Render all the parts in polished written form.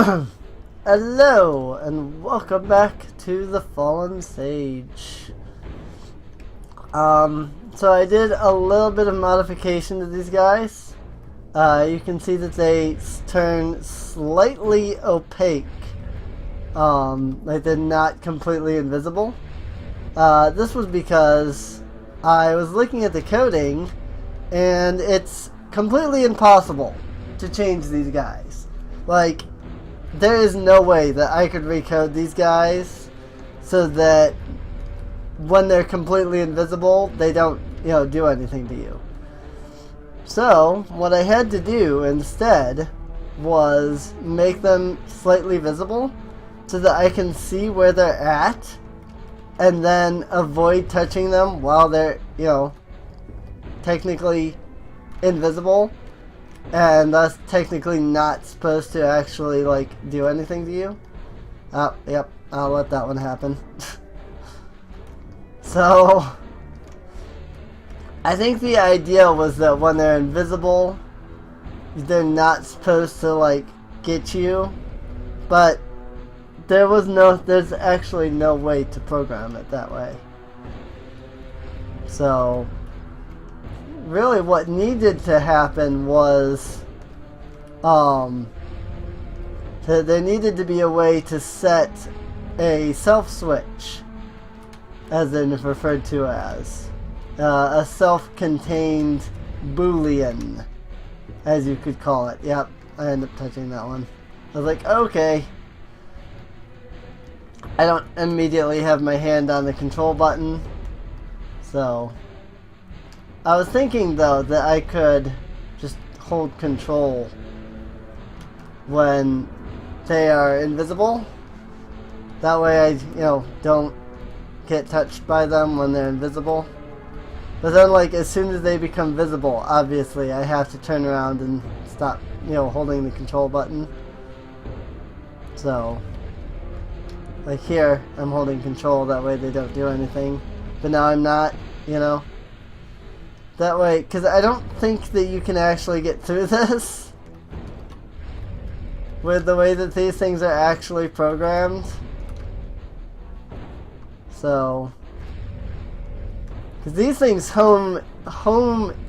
Hello, and welcome back to the Fallen Sage. So I did a little bit of modification to these guys. You can see that they turn slightly opaque. Like they're not completely invisible. This was because I was looking at the coding, and it's completely impossible to change these guys. Like, there is no way that I could recode these guys so that when they're completely invisible, they don't, do anything to you. So, what I had to do instead was make them slightly visible so that I can see where they're at and then avoid touching them while they're, technically invisible. And thus technically not supposed to actually, do anything to you. Oh, yep, I'll let that one happen. So, I think the idea was that when they're invisible, they're not supposed to, get you. But there's actually no way to program it that way. So, really what needed to happen was there needed to be a way to set a self switch, as they're referred to as a self-contained boolean, as you could call it. Yep, I ended up touching that one. I was like, okay. I don't immediately have my hand on the control button, so I was thinking, though, that I could just hold control when they are invisible. That way I, don't get touched by them when they're invisible. But then, as soon as they become visible, obviously, I have to turn around and stop, holding the control button. So, here, I'm holding control, that way they don't do anything. But now I'm not, That way, because I don't think that you can actually get through this with the way that these things are actually programmed. So, because these things home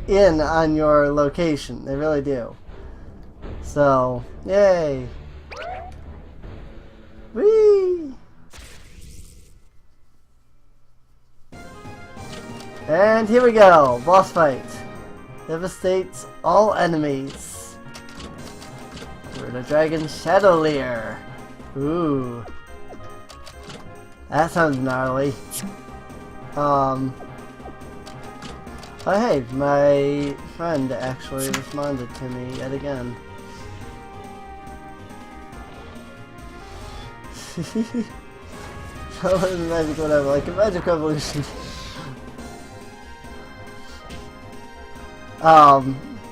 in on your location, they really do. So, yay! Whee! And here we go, boss fight. Devastates all enemies. We're the Dragon Shadow Lair. Ooh. That sounds gnarly. Oh hey, my friend actually responded to me yet again. Magic whatever, like a magic revolution.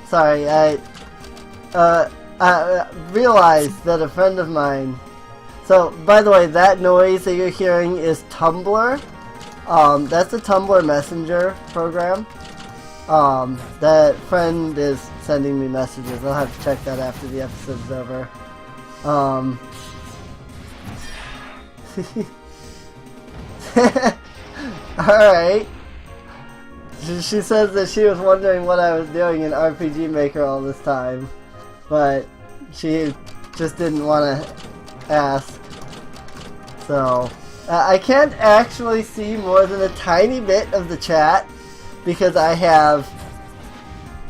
Sorry, I realized that a friend of mine... So, by the way, that noise that you're hearing is Tumblr. That's a Tumblr Messenger program. That friend is sending me messages. I'll have to check that after the episode's over. Alright. She says that she was wondering what I was doing in RPG Maker all this time, but she just didn't want to ask. So, I can't actually see more than a tiny bit of the chat because I have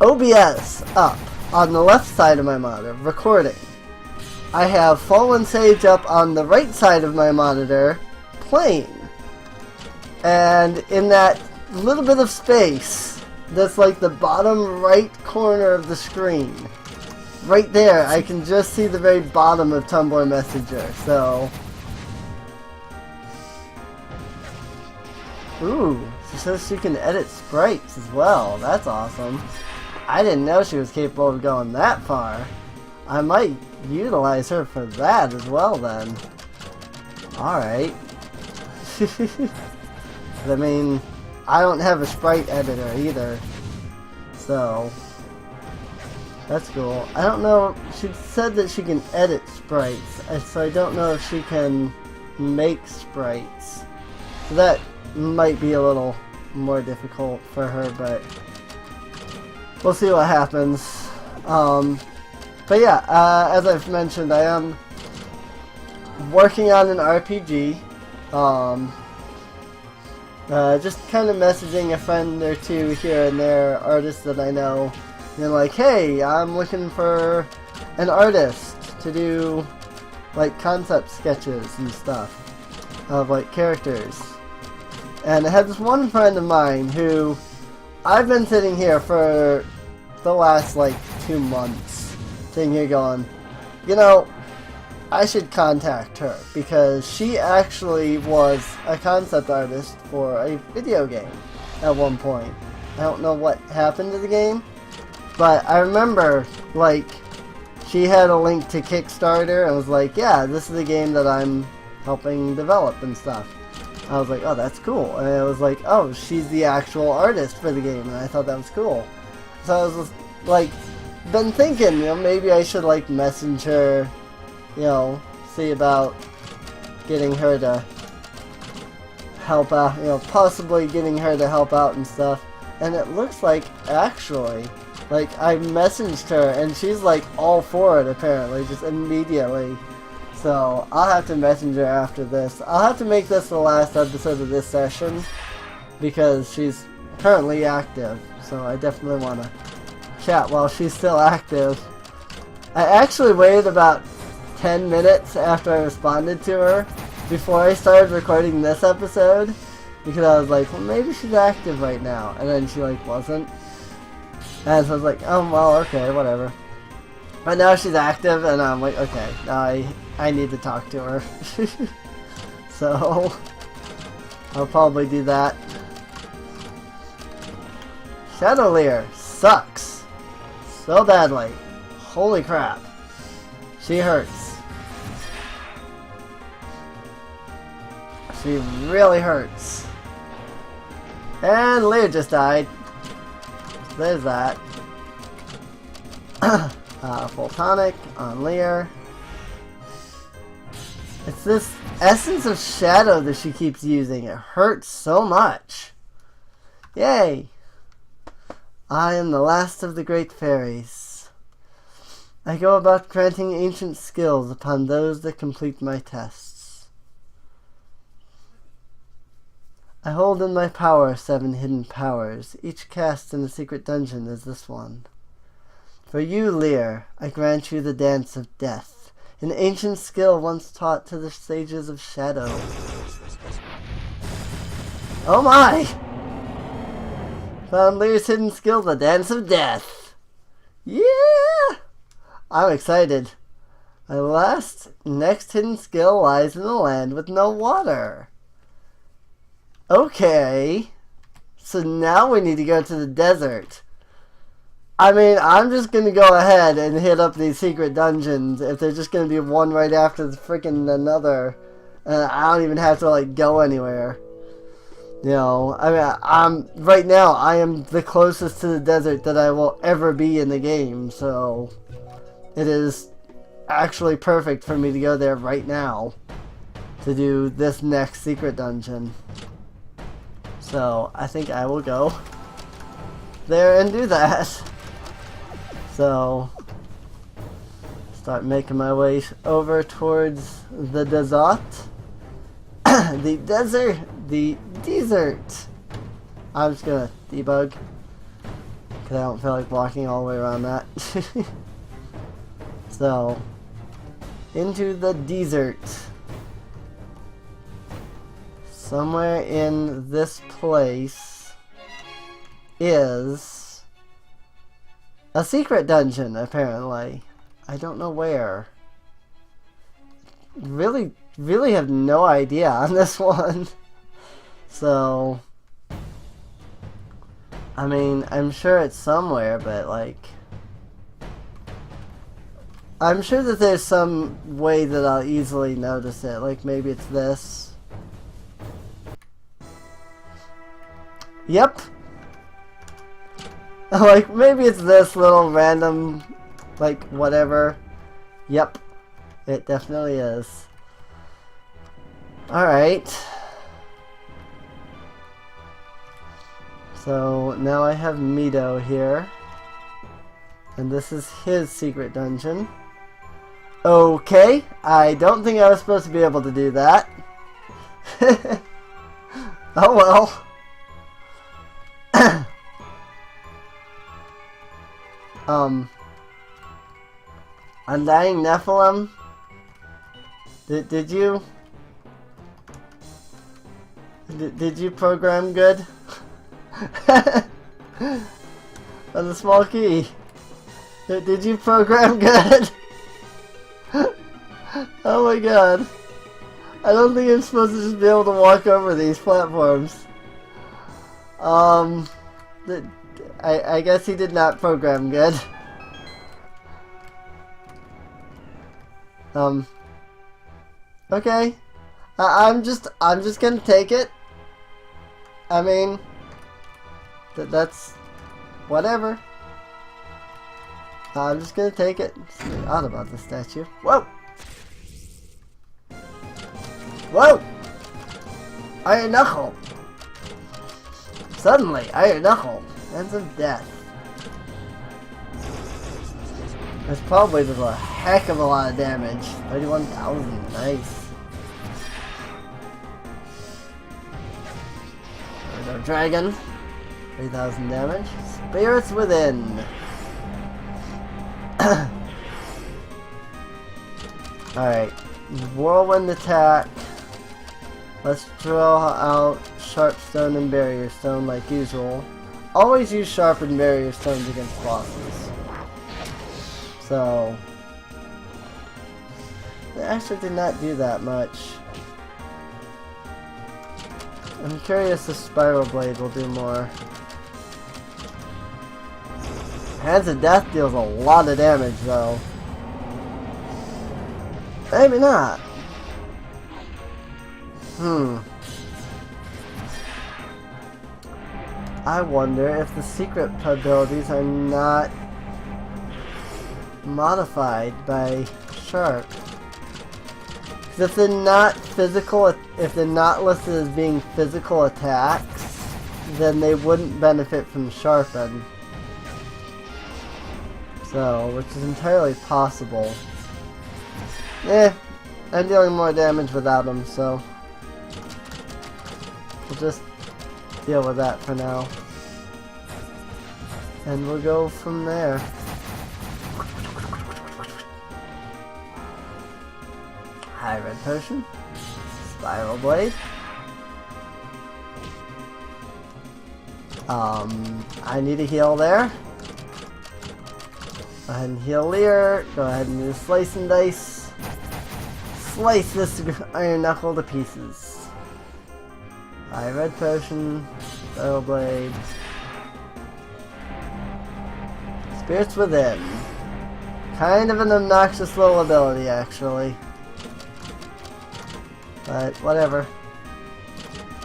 OBS up on the left side of my monitor, recording. I have Fallen Sage up on the right side of my monitor, playing. And in that little bit of space that's the bottom right corner of the screen, right there, I can just see the very bottom of Tumblr Messenger. So, ooh, she says she can edit sprites as well. That's awesome. I didn't know she was capable of going that far. I might utilize her for that as well then. Alright. I mean, I don't have a sprite editor either. So, That's cool. I don't know. She said that she can edit sprites, so I don't know if she can make sprites. So that might be a little more difficult for her, but we'll see what happens. But yeah, as I've mentioned, I am working on an RPG. Just kind of messaging a friend or two here and there, artists that I know. And like, hey, I'm looking for an artist to do like concept sketches and stuff of like characters. And I had this one friend of mine who I've been sitting here for the last like 2 months sitting here going, you know, I should contact her because she actually was a concept artist for a video game at one point. I don't know what happened to the game, but I remember, like, she had a link to Kickstarter and was like, yeah, this is the game that I'm helping develop and stuff. I was like, oh, that's cool. And it was like, oh, she's the actual artist for the game, and I thought that was cool. So I was just, like, been thinking, you know, maybe I should, like, message her, you know, see about getting her to help out, you know, possibly getting her to help out and stuff. And it looks like, actually, like, I messaged her, and she's, like, all for it, apparently, just immediately. So, I'll have to message her after this. I'll have to make this the last episode of this session, because she's currently active, so I definitely want to chat while she's still active. I actually waited about 10 minutes after I responded to her before I started recording this episode, because I was like, well, maybe she's active right now, and then she, like, wasn't. And so I was like, oh, well, okay, whatever. But now she's active, and I'm like, okay, now I need to talk to her. So, I'll probably do that. Shadowleer sucks so badly. Holy crap. She hurts. She really hurts. And Lear just died. There's that. Full tonic on Lear. It's this essence of shadow that she keeps using. It hurts so much. Yay! I am the last of the great fairies. I go about granting ancient skills upon those that complete my tests. I hold in my power 7 hidden powers, each cast in a secret dungeon as this one. For you, Lear, I grant you the Dance of Death, an ancient skill once taught to the sages of Shadow. Oh my! Found Lear's hidden skill, the Dance of Death. Yeah! I'm excited. My next hidden skill lies in the land with no water. Okay. So now we need to go to the desert. I mean, I'm just going to go ahead and hit up these secret dungeons if they're just going to be one right after the freaking another. And I don't even have to, like, go anywhere. You know, I mean, right now, I am the closest to the desert that I will ever be in the game, so it is actually perfect for me to go there right now to do this next secret dungeon. So, I think I will go there and do that. So, start making my way over towards the desert. The desert. I'm just gonna debug because I don't feel like walking all the way around that. So, into the desert. Somewhere in this place is a secret dungeon, apparently. I don't know where. Really have no idea on this one. So, I mean, I'm sure it's somewhere, but like, I'm sure that there's some way that I'll easily notice it. Like, maybe it's this. Yep. Like, maybe it's this little random like whatever. Yep, it definitely is. Alright. So now I have Mito here. And this is his secret dungeon. Okay, I don't think I was supposed to be able to do that. Oh well. UndyingNephalim? Did you? Did you program good? On the small key. Did you program good? Oh my god. I don't think I'm supposed to just be able to walk over these platforms. I guess he did not program good. Okay. I'm just gonna take it. I mean, that's whatever. I'm just gonna take it. Something odd about this statue. Whoa! Whoa! Iron Knuckle! Suddenly, Iron Knuckle. Hands of Death. That's probably just a heck of a lot of damage. 31,000. Nice. There's our dragon. 3,000 damage. Spirits Within. Alright. Whirlwind attack. Let's draw out Sharp Stone and Barrier Stone like usual. Always use Sharp and Barrier Stones against bosses. So, they actually did not do that much. I'm curious if Spiral Blade will do more. Hands of Death deals a lot of damage though. Maybe not. I wonder if the secret abilities are not modified by Sharp. Because if they're not physical, if they're not listed as being physical attacks, then they wouldn't benefit from Sharpen. So, which is entirely possible. I'm dealing more damage without them, so we'll just deal with that for now. And we'll go from there. High Red Potion. Spiral Blade. I need a heal there. Go ahead and heal Lear. Go ahead and use Slice and Dice. Slice this Iron Knuckle to pieces. High Red Potion. Spiral Blade. Spirits Within. Kind of an obnoxious little ability, actually. But, whatever.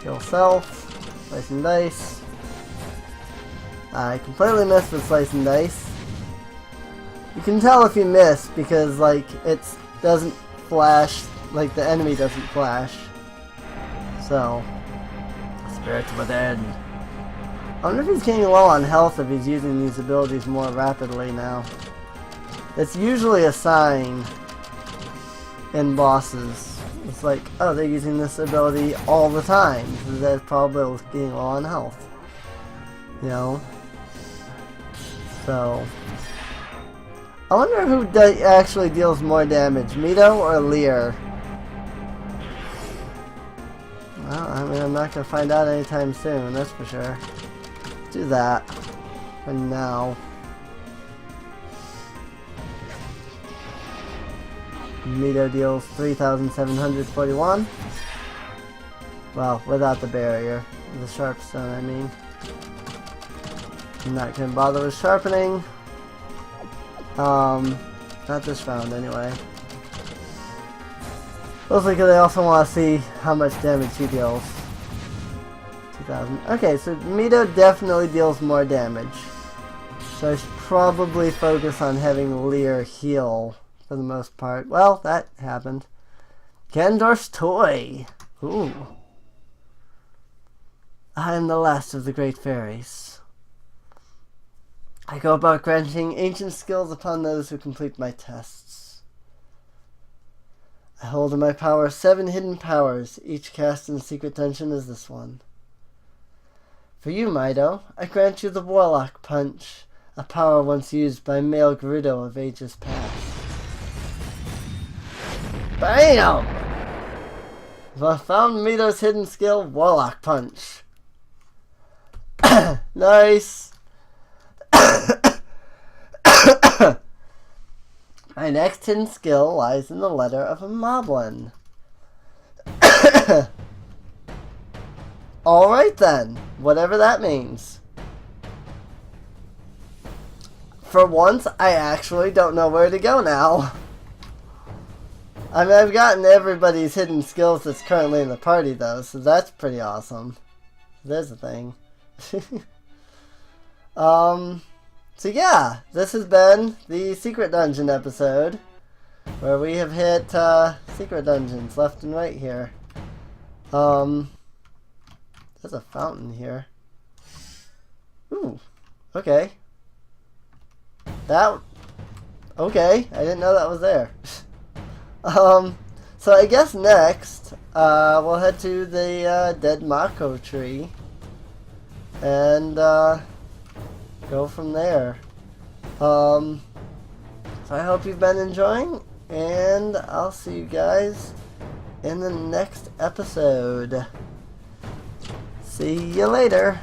Heal Self. Slice and Dice. I completely missed with Slice and Dice. You can tell if you miss because, like, it doesn't flash, like, the enemy doesn't flash. So, Spirits Within. I wonder if he's getting low on health if he's using these abilities more rapidly now. It's usually a sign in bosses. It's like, oh, they're using this ability all the time. So they're probably getting low on health. You know? So, I wonder who actually deals more damage, Mito or Lear? Well, I mean, I'm not going to find out anytime soon, that's for sure. Let's do that for now. Mito deals 3,741. Well, without the barrier. The Sharp Stone, I mean. I'm not going to bother with sharpening. Not this round anyway. Mostly because I also want to see how much damage he deals. 2,000. Okay, so Mito definitely deals more damage. So I should probably focus on having Lear heal for the most part. Well, that happened. Ganondorf's toy. Ooh. I am the last of the great fairies. I go about granting ancient skills upon those who complete my tests. I hold in my power 7 hidden powers, each cast in a secret dungeon as this one. For you, Mido, I grant you the Warlock Punch, a power once used by male Gerudo of ages past. BAM! I found Mido's hidden skill, Warlock Punch. Nice! My next hidden skill lies in the letter of a Moblin. Alright then, whatever that means. For once, I actually don't know where to go now. I mean, I've gotten everybody's hidden skills that's currently in the party though, so that's pretty awesome. There's a thing. So yeah, this has been the Secret Dungeon episode, where we have hit, secret dungeons left and right here. There's a fountain here. Ooh, okay. Okay, I didn't know that was there. So I guess next, we'll head to the, dead Mako tree, and, go from there. So I hope you've been enjoying, and I'll see you guys in the next episode. See you later.